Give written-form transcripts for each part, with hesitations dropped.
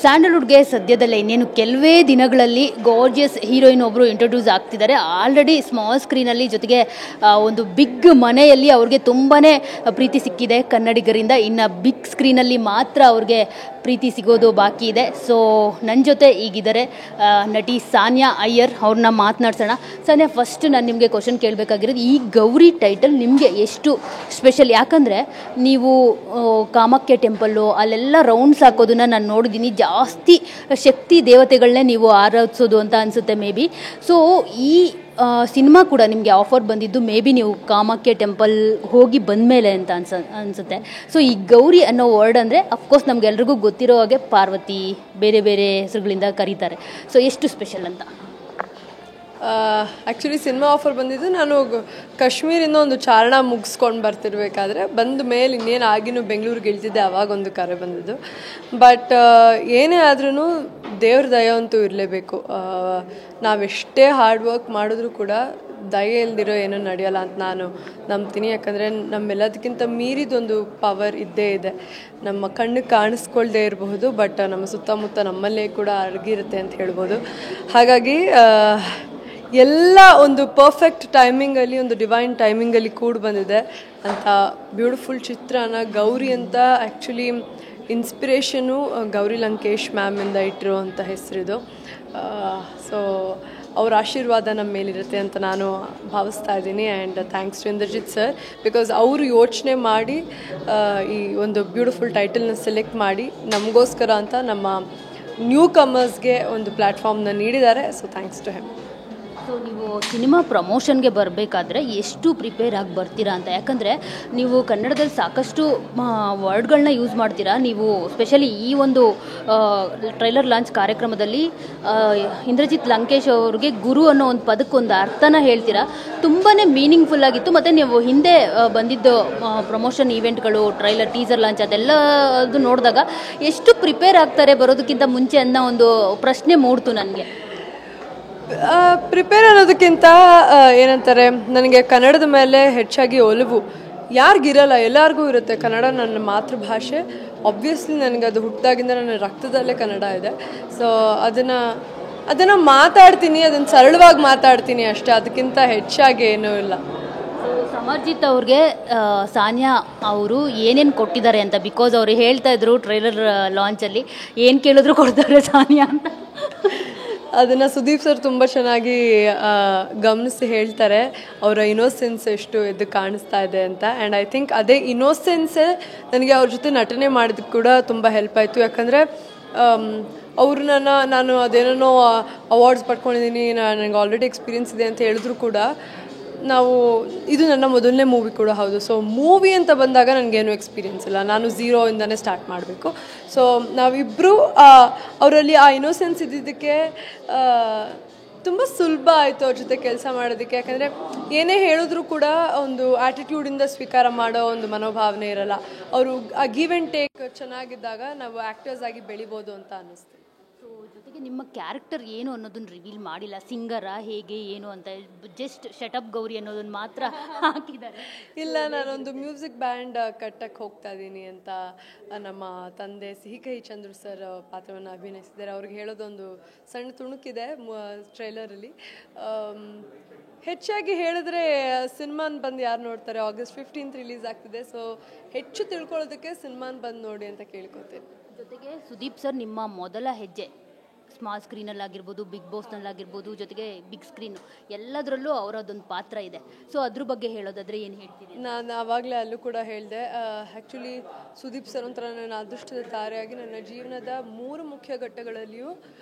ಸ್ಯಾಂಡಲ್ವುಡ್ಗೆ ಸದ್ಯದಲ್ಲೇ ಇನ್ನೇನು ಕೆಲವೇ ದಿನಗಳಲ್ಲಿ ಗಾರ್ಜಿಯಸ್ ಹೀರೋಯಿನ್ ಒಬ್ಬರು ಇಂಟ್ರೊಡ್ಯೂಸ್ ಆಗ್ತಿದ್ದಾರೆ. ಆಲ್ರೆಡಿ ಸ್ಮಾಲ್ ಸ್ಕ್ರೀನಲ್ಲಿ ಜೊತೆಗೆ ಒಂದು ಬಿಗ್ ಮನೆಯಲ್ಲಿ ಅವ್ರಿಗೆ ತುಂಬಾ ಪ್ರೀತಿ ಸಿಕ್ಕಿದೆ ಕನ್ನಡಿಗರಿಂದ. ಇನ್ನು ಬಿಗ್ ಸ್ಕ್ರೀನಲ್ಲಿ ಮಾತ್ರ ಅವ್ರಿಗೆ ಪ್ರೀತಿ ಸಿಗೋದು ಬಾಕಿ ಇದೆ. ಸೊ ನನ್ನ ಜೊತೆ ಈಗಿದ್ದಾರೆ ನಟಿ ಸಾನ್ಯಾ ಅಯ್ಯರ್. ಅವ್ರನ್ನ ಮಾತನಾಡ್ಸೋಣ. ಸಾನ್ಯಾ, ಫಸ್ಟ್ ನಾನು ನಿಮಗೆ ಕ್ವಶನ್ ಕೇಳಬೇಕಾಗಿರೋದು, ಈ ಗೌರಿ ಟೈಟಲ್ ನಿಮಗೆ ಎಷ್ಟು ಸ್ಪೆಷಲ್? ಯಾಕಂದರೆ ನೀವು ಕಾಮಾಖ್ಯ ಟೆಂಪಲ್ಲು ಅಲ್ಲೆಲ್ಲ ರೌಂಡ್ಸ್ ಹಾಕೋದನ್ನ ನಾನು ನೋಡಿದ್ದೀನಿ. ಜಾಸ್ತಿ ಶಕ್ತಿ ದೇವತೆಗಳನ್ನೇ ನೀವು ಆರಾಧಿಸೋದು ಅಂತ ಅನಿಸುತ್ತೆ ಮೇ ಬಿ. ಸೊ ಈ ಸಿನಿಮಾ ಕೂಡ ನಿಮಗೆ ಆಫರ್ ಬಂದಿದ್ದು ಮೇ ಬಿ ನೀವು ಕಾಮಾಖ್ಯ ಟೆಂಪಲ್ ಹೋಗಿ ಬಂದಮೇಲೆ ಅಂತ ಅನಿಸುತ್ತೆ. ಸೊ ಈ ಗೌರಿ ಅನ್ನೋ ವರ್ಡ್ ಅಂದರೆ ಅಫ್ಕೋರ್ಸ್ ನಮಗೆಲ್ರಿಗೂ ಗೊತ್ತಿರೋ ಹಾಗೆ ಪಾರ್ವತಿ, ಬೇರೆ ಬೇರೆ ಹೆಸರುಗಳಿಂದ ಕರೀತಾರೆ. ಸೊ ಎಷ್ಟು ಸ್ಪೆಷಲ್ ಅಂತ? ಆ್ಯಕ್ಚುಲಿ ಸಿನಿಮಾ ಆಫರ್ ಬಂದಿದ್ದು ನಾನು ಕಾಶ್ಮೀರಿಂದ ಒಂದು ಚಾರಣ ಮುಗಿಸ್ಕೊಂಡು ಬರ್ತಿರ್ಬೇಕಾದ್ರೆ ಬಂದ ಮೇಲೆ ಇನ್ನೇನು ಆಗಿನೂ ಬೆಂಗಳೂರಿಗೆ ಇಳ್ತಿದ್ದೆ, ಆವಾಗೊಂದು ಕರೆ ಬಂದಿದ್ದು. ಬಟ್ ಏನೇ ಆದ್ರೂ ದೇವ್ರ ದಯ ಅಂತೂ ಇರಲೇಬೇಕು. ನಾವೆಷ್ಟೇ ಹಾರ್ಡ್ ವರ್ಕ್ ಮಾಡಿದ್ರೂ ಕೂಡ ದಯೆ ಇಲ್ದಿರೋ ಏನೂ ನಡೆಯೋಲ್ಲ ಅಂತ ನಾನು ನಂಬ್ತೀನಿ. ಯಾಕಂದರೆ ನಮ್ಮೆಲ್ಲದಕ್ಕಿಂತ ಮೀರಿದೊಂದು ಪವರ್ ಇದ್ದೇ ಇದೆ. ನಮ್ಮ ಕಣ್ಣಿಗೆ ಕಾಣಿಸ್ಕೊಳ್ದೇ ಇರಬಹುದು, ಬಟ್ ನಮ್ಮ ಸುತ್ತಮುತ್ತ ನಮ್ಮಲ್ಲೇ ಕೂಡ ಅಡಗಿರುತ್ತೆ ಅಂತ ಹೇಳ್ಬೋದು. ಹಾಗಾಗಿ ಎಲ್ಲ ಒಂದು ಪರ್ಫೆಕ್ಟ್ ಟೈಮಿಂಗಲ್ಲಿ, ಒಂದು ಡಿವೈನ್ ಟೈಮಿಂಗಲ್ಲಿ ಕೂಡ ಬಂದಿದೆ ಅಂತ ಬ್ಯೂಟಿಫುಲ್ ಚಿತ್ರನ. ಗೌರಿ ಅಂತ ಆ್ಯಕ್ಚುಲಿ ಇನ್ಸ್ಪಿರೇಷನು ಗೌರಿ ಲಂಕೇಶ್ ಮ್ಯಾಮಿಂದ ಇಟ್ಟಿರುವಂಥ ಹೆಸರಿದು. ಸೊ ಅವ್ರ ಆಶೀರ್ವಾದ ನಮ್ಮ ಮೇಲಿರುತ್ತೆ ಅಂತ ನಾನು ಭಾವಿಸ್ತಾ ಇದ್ದೀನಿ. And thanks to Indrajit sir, because ಅವರು ಯೋಚನೆ ಮಾಡಿ ಈ ಒಂದು ಬ್ಯೂಟಿಫುಲ್ ಟೈಟಲ್ನ ಸೆಲೆಕ್ಟ್ ಮಾಡಿ ನಮಗೋಸ್ಕರ ಅಂತ ನಮ್ಮ ನ್ಯೂ ಕಮರ್ಸ್ಗೆ ಒಂದು ಪ್ಲ್ಯಾಟ್ಫಾರ್ಮ್ನ ನೀಡಿದ್ದಾರೆ. So thanks to him. So ನೀವು ಸಿನಿಮಾ ಪ್ರಮೋಷನ್ಗೆ ಬರಬೇಕಾದ್ರೆ ಎಷ್ಟು ಪ್ರಿಪೇರ್ ಆಗಿ ಬರ್ತೀರಾ ಅಂತ? ಯಾಕಂದರೆ ನೀವು ಕನ್ನಡದಲ್ಲಿ ಸಾಕಷ್ಟು ವರ್ಡ್ಗಳನ್ನ ಯೂಸ್ ಮಾಡ್ತೀರಾ. ನೀವು ಸ್ಪೆಷಲಿ ಈ ಒಂದು ಟ್ರೈಲರ್ ಲಾಂಚ್ ಕಾರ್ಯಕ್ರಮದಲ್ಲಿ ಇಂದ್ರಜಿತ್ ಲಂಕೇಶ್ ಅವ್ರಿಗೆ ಗುರು ಅನ್ನೋ ಒಂದು ಪದಕ್ಕೊಂದು ಅರ್ಥನ ಹೇಳ್ತೀರಾ. ತುಂಬಾ ಮೀನಿಂಗ್ಫುಲ್ ಆಗಿತ್ತು. ಮತ್ತು ನೀವು ಹಿಂದೆ ಬಂದಿದ್ದು ಪ್ರಮೋಷನ್ ಈವೆಂಟ್ಗಳು, ಟ್ರೈಲರ್, ಟೀಸರ್ ಲಾಂಚ್ ಅದೆಲ್ಲ ಅದು ನೋಡಿದಾಗ ಎಷ್ಟು ಪ್ರಿಪೇರ್ ಆಗ್ತಾರೆ ಬರೋದಕ್ಕಿಂತ ಮುಂಚೆ ಅನ್ನೋ ಒಂದು ಪ್ರಶ್ನೆ ಮೂಡ್ತು ನನಗೆ. ಪ್ರಿಪೇರ್ ಅನ್ನೋದಕ್ಕಿಂತ ಏನಂತಾರೆ, ನನಗೆ ಕನ್ನಡದ ಮೇಲೆ ಹೆಚ್ಚಾಗಿ ಒಲವು ಯಾರಿಗಿರಲ್ಲ, ಎಲ್ಲರಿಗೂ ಇರುತ್ತೆ. ಕನ್ನಡ ನನ್ನ ಮಾತೃಭಾಷೆ. ಆಬ್ವಿಯಸ್ಲಿ ನನಗದು ಹುಟ್ಟಿದಾಗಿಂದ ನನ್ನ ರಕ್ತದಲ್ಲೇ ಕನ್ನಡ ಇದೆ. ಸೊ ಅದನ್ನು ಮಾತಾಡ್ತೀನಿ, ಅದನ್ನು ಸರಳವಾಗಿ ಮಾತಾಡ್ತೀನಿ ಅಷ್ಟೇ, ಅದಕ್ಕಿಂತ ಹೆಚ್ಚಾಗಿ ಏನೂ ಇಲ್ಲ. ಸಮರ್ಜಿತ್ ಅವ್ರಿಗೆ ಸಾನ್ಯಾ ಅವರು ಏನೇನು ಕೊಟ್ಟಿದ್ದಾರೆ ಅಂತ, ಬಿಕಾಸ್ ಅವರು ಹೇಳ್ತಾ ಇದ್ರು ಟ್ರೈಲರ್ ಲಾಂಚಲ್ಲಿ ಏನು ಕೇಳಿದ್ರು ಕೊಡ್ತಾರೆ ಸಾನ್ಯಾ ಅಂತ. ಅದನ್ನು ಸುದೀಪ್ ಸರ್ ತುಂಬ ಚೆನ್ನಾಗಿ ಗಮನಿಸಿ ಹೇಳ್ತಾರೆ, ಅವರ ಇನೋಸೆನ್ಸ್ ಎಷ್ಟು ಎದ್ದು ಕಾಣಿಸ್ತಾ ಇದೆ ಅಂತ. ಆ್ಯಂಡ್ ಐ ಥಿಂಕ್ ಅದೇ ಇನೋಸೆನ್ಸೇ ನನಗೆ ಅವ್ರ ಜೊತೆ ನಟನೆ ಮಾಡಿದಕ್ಕೆ ಕೂಡ ತುಂಬ ಹೆಲ್ಪ್ ಆಯಿತು. ಯಾಕಂದರೆ ಅವರು ನಾನು ಅದೇನೋ ಅವಾರ್ಡ್ಸ್ ಪಡ್ಕೊಂಡಿದ್ದೀನಿ, ನನಗೆ ಆಲ್ರೆಡಿ ಎಕ್ಸ್ಪೀರಿಯನ್ಸ್ ಇದೆ ಅಂತ ಹೇಳಿದ್ರು ಕೂಡ, ಇದು ನನ್ನ ಮೊದಲನೇ ಮೂವಿ ಕೂಡ ಹೌದು. ಸೊ ಮೂವಿ ಅಂತ ಬಂದಾಗ ನನಗೇನು ಎಕ್ಸ್ಪೀರಿಯನ್ಸ್ ಇಲ್ಲ, ನಾನು ಝೀರೋಯಿಂದನೇ ಸ್ಟಾರ್ಟ್ ಮಾಡಬೇಕು. ಸೊ ನಾವಿಬ್ಬರು ಅವರಲ್ಲಿ ಆ ಇನೋಸೆನ್ಸ್ ಇದ್ದಿದ್ದಕ್ಕೆ ತುಂಬ ಸುಲಭ ಆಯಿತು ಅವ್ರ ಜೊತೆ ಕೆಲಸ ಮಾಡೋದಕ್ಕೆ. ಯಾಕಂದರೆ ಏನೇ ಹೇಳಿದ್ರು ಕೂಡ ಒಂದು ಆ್ಯಟಿಟ್ಯೂಡಿಂದ ಸ್ವೀಕಾರ ಮಾಡೋ ಒಂದು ಮನೋಭಾವನೆ ಇರಲ್ಲ. ಅವರು ಆ ಗಿವ್ ಆ್ಯಂಡ್ ಟೇಕ್ ಚೆನ್ನಾಗಿದ್ದಾಗ ನಾವು ಆ್ಯಕ್ಟರ್ಸ್ ಆಗಿ ಬೆಳಿಬೋದು ಅಂತ ಅನ್ನಿಸ್ತು. ಸೊ ಜೊತೆಗೆ ನಿಮ್ಮ ಕ್ಯಾರೆಕ್ಟರ್ ಏನು ಅನ್ನೋದನ್ನ ರಿವೀಲ್ ಮಾಡಿಲ್ಲ, ಸಿಂಗರಾ ಹೇಗೆ ಏನು ಅಂತ, ಜಸ್ಟ್ ಶಟಪ್ ಗೌರಿ ಅನ್ನೋದನ್ನ ಮಾತ್ರ ಹಾಕಿದ್ದಾರೆ. ಇಲ್ಲ, ನಾನೊಂದು ಮ್ಯೂಸಿಕ್ ಬ್ಯಾಂಡ್ ಕಟ್ಟಕ್ಕೆ ಹೋಗ್ತಾ ಇದ್ದೀನಿ ಅಂತ ನಮ್ಮ ತಂದೆ ಸಿಹಿಕಹಿ ಚಂದ್ರು ಸರ್ ಪಾತ್ರವನ್ನು ಅಭಿನಯಿಸಿದ್ದಾರೆ. ಅವ್ರಿಗೆ ಹೇಳೋದೊಂದು ಸಣ್ಣ ತುಣುಕಿದೆ ಟ್ರೈಲರಲ್ಲಿ. ಹೆಚ್ಚಾಗಿ ಹೇಳಿದ್ರೆ ಸಿನಿಮಾನ ಬಂದು ಯಾರು ನೋಡ್ತಾರೆ, August 15th ರಿಲೀಸ್ ಆಗ್ತಿದೆ. ಸೊ ಹೆಚ್ಚು ತಿಳ್ಕೊಳ್ಳೋದಕ್ಕೆ ಸಿನಿಮಾನ ಬಂದು ನೋಡಿ ಅಂತ ಕೇಳ್ಕೊತೀನಿ. ಜೊತೆಗೆ ಸುದೀಪ್ ಸರ್ ನಿಮ್ಮ ಮೊದಲ ಹೆಜ್ಜೆ ಸ್ಮಾಲ್ ಸ್ಕ್ರೀನಲ್ಲಾಗಿರ್ಬೋದು, ಬಿಗ್ ಬಾಸ್ನಲ್ಲಾಗಿರ್ಬೋದು, ಜೊತೆಗೆ ಬಿಗ್ ಸ್ಕ್ರೀನು ಎಲ್ಲದರಲ್ಲೂ ಅವರದೊಂದು ಪಾತ್ರ ಇದೆ. ಸೊ ಅದ್ರ ಬಗ್ಗೆ ಹೇಳೋದಾದರೆ ಏನು ಹೇಳ್ತೀನಿ? ನಾನು ಆವಾಗಲೇ ಅಲ್ಲೂ ಕೂಡ ಹೇಳಿದೆ, ಆ್ಯಕ್ಚುಲಿ ಸುದೀಪ್ ಸರ್ ಒಂಥರ ನನ್ನ ಅದೃಷ್ಟದ ತಾರೆಯಾಗಿ ನನ್ನ ಜೀವನದ 3 ಮುಖ್ಯ ಘಟ್ಟಗಳಲ್ಲಿಯೂ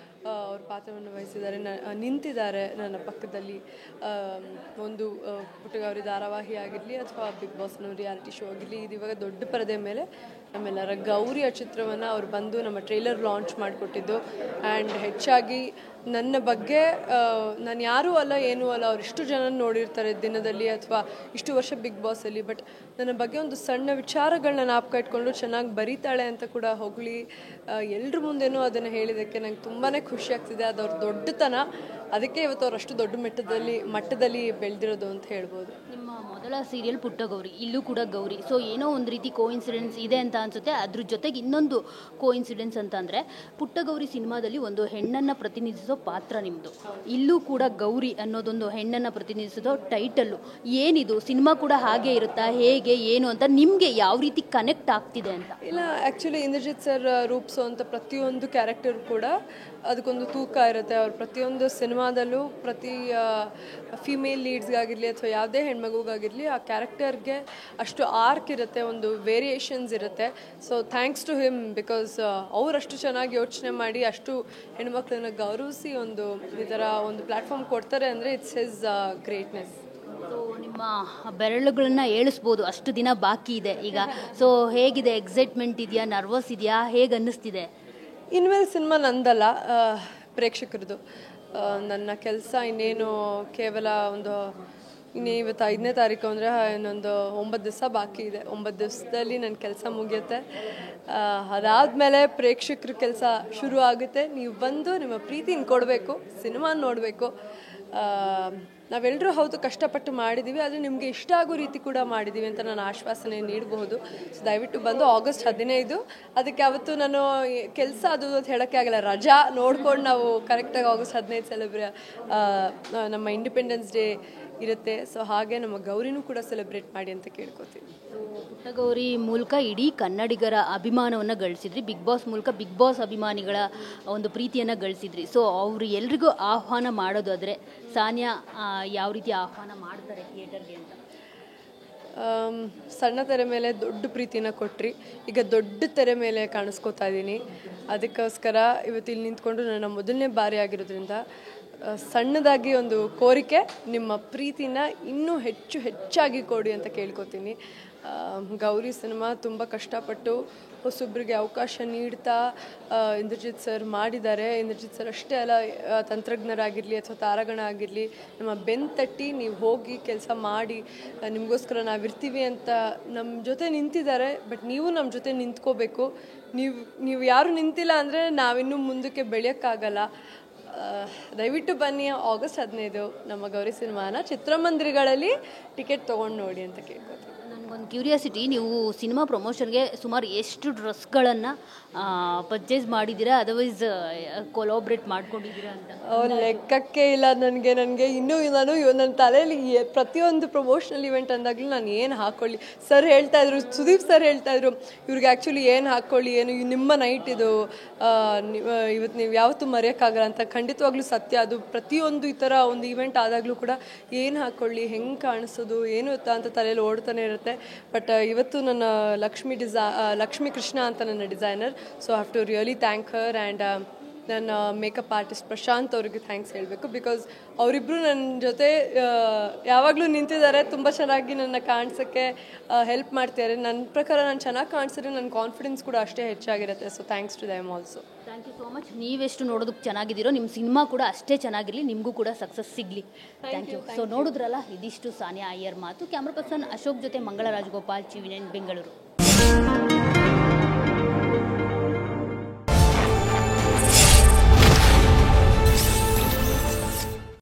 ಅವ್ರ ಪಾತ್ರವನ್ನು ವಹಿಸಿದ್ದಾರೆ, ನಿಂತಿದ್ದಾರೆ ನನ್ನ ಪಕ್ಕದಲ್ಲಿ. ಒಂದು ಪುಟ್ಟಗೌರಿ ಧಾರಾವಾಹಿ ಆಗಿರಲಿ ಅಥವಾ ಬಿಗ್ ಬಾಸ್ನ ರಿಯಾಲಿಟಿ ಶೋ ಆಗಿರಲಿ, ಇದು ಇವಾಗ ದೊಡ್ಡ ಪರದೆ ಮೇಲೆ ನಮ್ಮೆಲ್ಲರ ಗೌರಿಯ ಚಿತ್ರವನ್ನು ಅವ್ರು ಬಂದು ನಮ್ಮ ಟ್ರೈಲರ್ ಲಾಂಚ್ ಮಾಡಿಕೊಟ್ಟಿದ್ದು. ಆ್ಯಂಡ್ ಹೆಚ್ಚಾಗಿ ನನ್ನ ಬಗ್ಗೆ ನಾನು ಯಾರೂ ಅಲ್ಲ, ಏನೂ ಅಲ್ಲ, ಅವ್ರು ಇಷ್ಟು ಜನ ನೋಡಿರ್ತಾರೆ ದಿನದಲ್ಲಿ ಅಥವಾ ಇಷ್ಟು ವರ್ಷ ಬಿಗ್ ಬಾಸಲ್ಲಿ, ಬಟ್ ನನ್ನ ಬಗ್ಗೆ ಒಂದು ಸಣ್ಣ ವಿಚಾರಗಳನ್ನ ಜ್ಞಾಪಕ ಇಟ್ಕೊಂಡು ಚೆನ್ನಾಗಿ ಬರೀತಾಳೆ ಅಂತ ಕೂಡ ಹೊಗಳಿ ಎಲ್ಲರ ಮುಂದೆನೂ ಅದನ್ನು ಹೇಳಿದ್ದಕ್ಕೆ ನಂಗೆ ತುಂಬಾ ಖುಷಿ ಆಗ್ತಿದೆ. ಅದು ಅವ್ರ ದೊಡ್ಡತನ, ಅದಕ್ಕೆ ಇವತ್ತು ಅವ್ರು ಅಷ್ಟು ದೊಡ್ಡ ಮಟ್ಟದಲ್ಲಿ ಬೆಳೆದಿರೋದು ಅಂತ ಹೇಳ್ಬೋದು. ನಿಮ್ಮ ಮೊದಲ ಸೀರಿಯಲ್ ಪುಟ್ಟ ಗೌರಿ, ಇಲ್ಲೂ ಕೂಡ ಗೌರಿ. ಸೊ ಏನೋ ಒಂದು ರೀತಿ ಕೋಇನ್ಸಿಡೆನ್ಸ್ ಇದೆ ಅಂತ ಅನ್ಸುತ್ತೆ. ಅದ್ರ ಜೊತೆಗೆ ಇನ್ನೊಂದು ಕೋಇನ್ಸಿಡೆನ್ಸ್ ಅಂತ ಅಂದರೆ, ಪುಟ್ಟ ಗೌರಿ ಸಿನಿಮಾದಲ್ಲಿ ಒಂದು ಹೆಣ್ಣನ್ನು ಪ್ರತಿನಿಧಿಸೋ ಪಾತ್ರ ನಿಮ್ಮದು, ಇಲ್ಲೂ ಕೂಡ ಗೌರಿ ಅನ್ನೋದೊಂದು ಹೆಣ್ಣನ್ನು ಪ್ರತಿನಿಧಿಸೋ ಟೈಟಲ್ಲು. ಏನಿದು ಸಿನಿಮಾ ಕೂಡ ಹಾಗೆ ಇರುತ್ತಾ, ಹೇಗೆ ಏನು ಅಂತ ನಿಮಗೆ ಯಾವ ರೀತಿ ಕನೆಕ್ಟ್ ಆಗ್ತಿದೆ ಅಂತ? ಇಲ್ಲ, ಆ್ಯಕ್ಚುಲಿ ಇಂದ್ರಜಿತ್ ಸರ್ ರೂಪಿಸೋವಂಥ ಪ್ರತಿಯೊಂದು ಕ್ಯಾರೆಕ್ಟರ್ ಕೂಡ ಅದಕ್ಕೊಂದು ತೂಕ ಇರುತ್ತೆ. ಅವ್ರು ಪ್ರತಿಯೊಂದು ಸಿನಿಮಾದಲ್ಲೂ ಪ್ರತಿ ಫಿಮೇಲ್ ಲೀಡ್ಸ್ಗಾಗಿರಲಿ ಅಥವಾ ಯಾವುದೇ ಹೆಣ್ಮಗುಗಾಗಿರಲಿ ಆ ಕ್ಯಾರೆಕ್ಟರ್ಗೆ ಅಷ್ಟು ಆರ್ಕ್ ಇರುತ್ತೆ, ಒಂದು ವೇರಿಯೇಷನ್ಸ್ ಇರುತ್ತೆ. So thanks to him, because ಅವರಷ್ಟು ಚೆನ್ನಾಗಿ ಯೋಚನೆ ಮಾಡಿ ಅಷ್ಟು ಹೆಣ್ಮಕ್ಳನ್ನ ಗೌರವಿಸಿ ಈ ಥರ ಒಂದು ಪ್ಲ್ಯಾಟ್ಫಾರ್ಮ್ ಕೊಡ್ತಾರೆ ಅಂದರೆ ಇಟ್ಸ್ ಹಿಸ್ ಗ್ರೇಟ್ನೆಸ್. ಸೊ ನಿಮ್ಮ ಬೆರಳುಗಳನ್ನ ಏಳಿಸ್ಬೋದು, ಅಷ್ಟು ದಿನ ಬಾಕಿ ಇದೆ ಈಗ. ಸೊ ಹೇಗಿದೆ, ಎಕ್ಸೈಟ್ಮೆಂಟ್ ಇದೆಯಾ, ನರ್ವಸ್ ಇದೆಯಾ, ಹೇಗೆ ಅನ್ನಿಸ್ತಿದೆ? ಇನ್ಮೇಲೆ ಸಿನಿಮಾ ನಂದಲ್ಲ, ಪ್ರೇಕ್ಷಕರದು. ನನ್ನ ಕೆಲಸ ಇನ್ನೇನು ಕೇವಲ ಇವತ್ತು 5ನೇ ತಾರೀಕು ಅಂದರೆ ಇನ್ನೊಂದು 9 ದಿವಸ ಬಾಕಿ ಇದೆ. 9 ದಿವಸದಲ್ಲಿ ನನ್ನ ಕೆಲಸ ಮುಗಿಯುತ್ತೆ. ಅದಾದಮೇಲೆ ಪ್ರೇಕ್ಷಕರ ಕೆಲಸ ಶುರು ಆಗುತ್ತೆ. ನೀವು ಬಂದು ನಿಮ್ಮ ಪ್ರೀತಿನ ಕೊಡಬೇಕು, ಸಿನಿಮಾ ನೋಡಬೇಕು. ನಾವೆಲ್ಲರೂ ಹೌದು ಕಷ್ಟಪಟ್ಟು ಮಾಡಿದ್ದೀವಿ, ಆದರೆ ನಿಮಗೆ ಇಷ್ಟ ಆಗೋ ರೀತಿ ಕೂಡ ಮಾಡಿದ್ದೀವಿ ಅಂತ ನಾನು ಆಶ್ವಾಸನೆ ನೀಡಬಹುದು. ಸೊ ದಯವಿಟ್ಟು ಬಂದು August 15, ಅದಕ್ಕೆ ಅವತ್ತು ನಾನು ಕೆಲಸ ಅದು ಅಂತ ಹೇಳೋಕ್ಕೆ ಆಗಲ್ಲ, ರಜಾ ನೋಡ್ಕೊಂಡು ನಾವು ಕರೆಕ್ಟಾಗಿ August 15 ನಮ್ಮ ಇಂಡಿಪೆಂಡೆನ್ಸ್ ಡೇ ಇರುತ್ತೆ. ಸೊ ಹಾಗೆ ನಮ್ಮ ಗೌರಿನೂ ಕೂಡ ಸೆಲೆಬ್ರೇಟ್ ಮಾಡಿ ಅಂತ ಕೇಳ್ಕೊತೀನಿ. ಪುಟ್ಟ ಗೌರಿ ಮೂಲಕ ಇಡೀ ಕನ್ನಡಿಗರ ಅಭಿಮಾನವನ್ನು ಗಳಿಸಿದ್ರಿ, ಬಿಗ್ ಬಾಸ್ ಮೂಲಕ ಬಿಗ್ ಬಾಸ್ ಅಭಿಮಾನಿಗಳ ಒಂದು ಪ್ರೀತಿಯನ್ನು ಗಳಿಸಿದ್ರಿ. ಸೊ ಅವರು ಎಲ್ರಿಗೂ ಆಹ್ವಾನ ಮಾಡೋದಾದರೆ ಸಾನಿಯಾ ಯಾವ ರೀತಿ ಆಹ್ವಾನ ಮಾಡ್ತಾರೆ ಥಿಯೇಟರ್ಗೆ ಅಂತ? ಸಣ್ಣ ತೆರೆ ಮೇಲೆ ದೊಡ್ಡ ಪ್ರೀತಿನ ಕೊಟ್ರಿ, ಈಗ ದೊಡ್ಡ ತೆರೆ ಮೇಲೆ ಕಾಣಿಸ್ಕೋತಾ ಇದ್ದೀನಿ. ಅದಕ್ಕೋಸ್ಕರ ಇವತ್ತು ಇಲ್ಲಿ ನಿಂತ್ಕೊಂಡು ನನ್ನ ಮೊದಲನೇ ಬಾರಿ ಆಗಿರೋದ್ರಿಂದ ಸಣ್ಣದಾಗಿ ಒಂದು ಕೋರಿಕೆ, ನಿಮ್ಮ ಪ್ರೀತಿನ ಇನ್ನೂ ಹೆಚ್ಚಾಗಿ ಕೊಡಿ ಅಂತ ಕೇಳ್ಕೊತೀನಿ. ಗೌರಿ ಸಿನಿಮಾ ತುಂಬ ಕಷ್ಟಪಟ್ಟು ಹೊಸೊಬ್ಬರಿಗೆ ಅವಕಾಶ ನೀಡ್ತಾ ಇಂದ್ರಜಿತ್ ಸರ್ ಮಾಡಿದ್ದಾರೆ. ಇಂದ್ರಜಿತ್ ಸರ್ ಅಷ್ಟೇ ಅಲ್ಲ, ತಂತ್ರಜ್ಞರಾಗಿರಲಿ ಅಥವಾ ತಾರಾಗಣ ಆಗಿರಲಿ, ನಮ್ಮ ಬೆನ್ನು ತಟ್ಟಿ ನೀವು ಹೋಗಿ ಕೆಲಸ ಮಾಡಿ, ನಿಮಗೋಸ್ಕರ ನಾವಿರ್ತೀವಿ ಅಂತ ನಮ್ಮ ಜೊತೆ ನಿಂತಿದ್ದಾರೆ. ಬಟ್ ನೀವು ನಮ್ಮ ಜೊತೆ ನಿಂತ್ಕೋಬೇಕು. ನೀವು ಯಾರು ನಿಂತಿಲ್ಲ ಅಂದರೆ ನಾವಿನ್ನೂ ಮುಂದಕ್ಕೆ ಬೆಳೆಯೋಕ್ಕಾಗಲ್ಲ. ದಯವಿಟ್ಟು ಬನ್ನಿ August 15 ನಮ್ಮ ಗೌರಿ ಸಿನಿಮಾನ ಚಿತ್ರಮಂದಿರಗಳಲ್ಲಿ ಟಿಕೆಟ್ ತೊಗೊಂಡು ನೋಡಿ ಅಂತ ಕೇಳ್ಕೊತೀನಿ. ನನಗೊಂದು ಕ್ಯೂರಿಯಾಸಿಟಿ, ನೀವು ಸಿನಿಮಾ ಪ್ರಮೋಷನ್ಗೆ ಸುಮಾರು ಎಷ್ಟು ಡ್ರೆಸ್ಗಳನ್ನು ಪರ್ಚೇಸ್ ಮಾಡಿದ್ದೀರಾ, ಅದರ್ವೈಸ್ ಕೊಲಾಬ್ರೇಟ್ ಮಾಡ್ಕೊಂಡಿದ್ದೀರಾ ಅಂತ? ಲೆಕ್ಕಕ್ಕೆ ಇಲ್ಲ ನನಗೆ. ಇನ್ನೂ ನಾನು ನನ್ನ ತಲೆಯಲ್ಲಿ ಪ್ರತಿಯೊಂದು ಪ್ರಮೋಷನಲ್ ಇವೆಂಟ್ ಅಂದಾಗಲೂ ನಾನು ಏನು ಹಾಕ್ಕೊಳ್ಳಿ, ಸರ್ ಹೇಳ್ತಾಯಿದ್ರು, ಸುದೀಪ್ ಸರ್ ಹೇಳ್ತಾಯಿದ್ರು, ಇವ್ರಿಗೆ ಆ್ಯಕ್ಚುಲಿ ಏನು ಹಾಕ್ಕೊಳ್ಳಿ, ಏನು ನಿಮ್ಮ ನೈಟ್ ಇದು, ಇವತ್ತು ನೀವು ಯಾವತ್ತೂ ಮರೆಯೋಕ್ಕಾಗಲ್ಲ ಅಂತ. ಖಂಡಿತವಾಗ್ಲೂ ಸತ್ಯ ಅದು. ಪ್ರತಿಯೊಂದು ಈ ಥರ ಒಂದು ಇವೆಂಟ್ ಆದಾಗಲೂ ಕೂಡ ಏನು ಹಾಕ್ಕೊಳ್ಳಿ, ಹೆಂಗೆ ಕಾಣಿಸೋದು, ಏನು ಅಂತ ತಲೆಯಲ್ಲಿ ಓಡ್ತಾನೆ ಇರುತ್ತೆ. ಬಟ್ ಇವತ್ತು ನನ್ನ ಲಕ್ಷ್ಮಿ ಕೃಷ್ಣ ಅಂತ ನನ್ನ designer. So I have to really thank her. And ನನ್ನ ಮೇಕಪ್ ಆರ್ಟಿಸ್ಟ್ ಪ್ರಶಾಂತ್ ಅವ್ರಿಗೆ ಥ್ಯಾಂಕ್ಸ್ ಹೇಳಬೇಕು. ಬಿಕಾಸ್ ಅವರಿಬ್ಬರು ನನ್ನ ಜೊತೆ ಯಾವಾಗಲೂ ನಿಂತಿದ್ದಾರೆ, ತುಂಬ ಚೆನ್ನಾಗಿ ನನ್ನ ಕಾಣಿಸೋಕ್ಕೆ ಹೆಲ್ಪ್ ಮಾಡ್ತಿದ್ದಾರೆ. ನನ್ನ ಪ್ರಕಾರ ನಾನು ಚೆನ್ನಾಗಿ ಕಾಣಿಸಿದ್ರೆ ನನ್ನ ಕಾನ್ಫಿಡೆನ್ಸ್ ಕೂಡ ಅಷ್ಟೇ ಹೆಚ್ಚಾಗಿರುತ್ತೆ. So thanks to them also. Thank you so much. ನೀವೆಷ್ಟು ನೋಡೋದಕ್ಕೆ ಚೆನ್ನಾಗಿದ್ದೀರೋ, ನಿಮ್ಮ ಸಿನಿಮಾ ಕೂಡ ಅಷ್ಟೇ ಚೆನ್ನಾಗಿರಲಿ, ನಿಮಗೂ ಕೂಡ ಸಕ್ಸಸ್ ಸಿಗಲಿ. Thank you. ಸೊ ನೋಡಿದ್ರಲ್ಲ, ಇದಿಷ್ಟು ಸಾನಿಯಾ ಅಯ್ಯರ್ ಮಾತು. ಕ್ಯಾಮ್ರಾ ಪರ್ಸನ್ ಅಶೋಕ್ ಜೊತೆ ಮಂಗಳ ರಾಜಗೋಪಾಲ್, TV9 ಬೆಂಗಳೂರು.